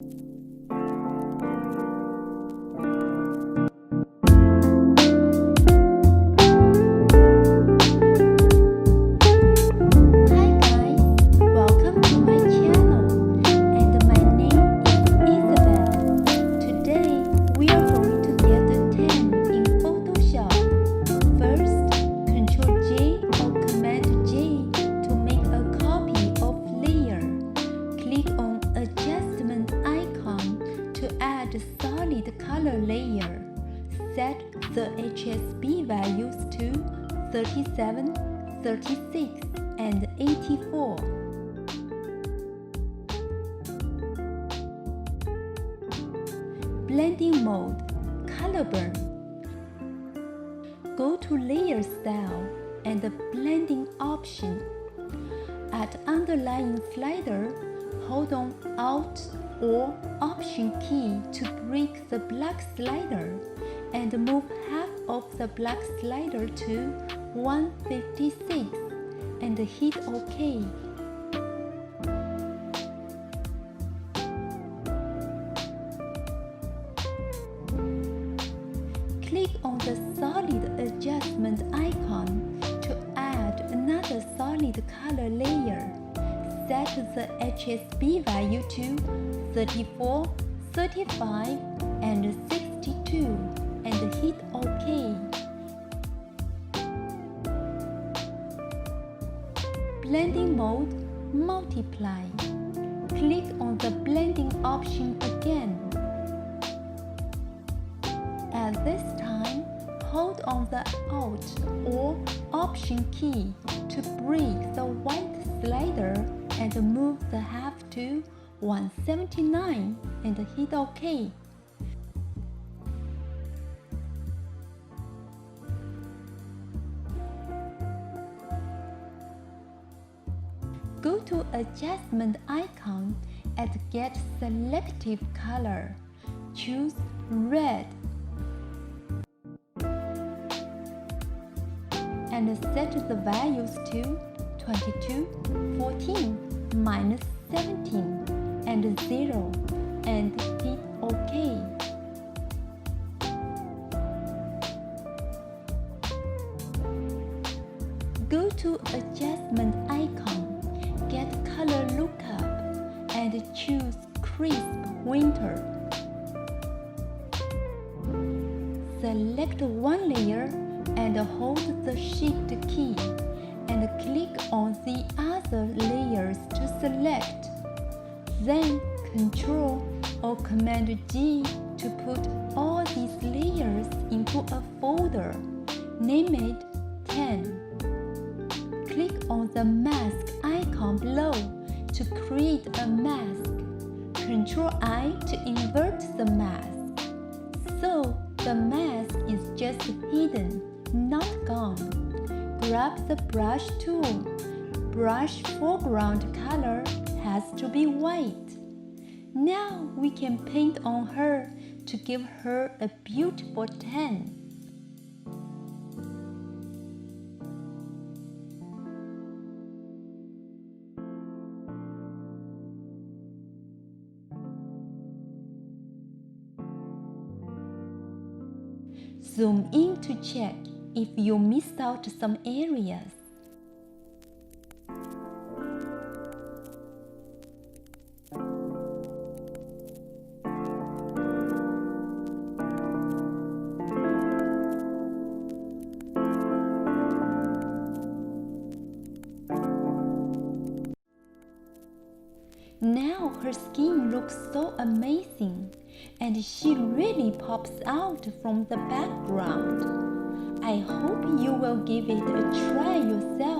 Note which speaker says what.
Speaker 1: welcome to my channel, and my name is Isabel. Today we are going to get a 10 in Photoshop. First, Ctrl J or Command J to make a copy of layer. Click on Adjustment icon to add a solid color layer. Set the HSB values to 37, 36, and 84. Blending mode, color burn. Go to layer style and the blending option. At underlying slider, hold on Alt or Option key to break the black slider and move half of the black slider to 156 and hit OK. Click on the solid adjustment icon to add another solid color layer. Set the HSB value to 34, 35, and 62 and hit OK. Blending mode, multiply. Click on the blending option again. At this time, hold on the Alt or Option key to break the white slider and move the half to 179 and hit OK. Go to Adjustment icon and get Selective Color. Choose Red and set the values to 22, 14, minus 17, and 0 and hit OK. Go to Adjustment icon, get Color Lookup, and choose Crisp Winter. Select one layer and hold the Shift key and click on the other layers to select. Then Ctrl or Command G to put all these layers into a folder. Name it 10. Click on the mask icon below to create a mask. Ctrl I to invert the mask. So the mask is just hidden, not gone. Grab the brush tool. Brush foreground color has to be white. Now we can paint on her to give her a beautiful 10. Zoom in to check if you missed out some areas. Now her skin looks so amazing, and she really pops out from the background. I hope you will give it a try yourself.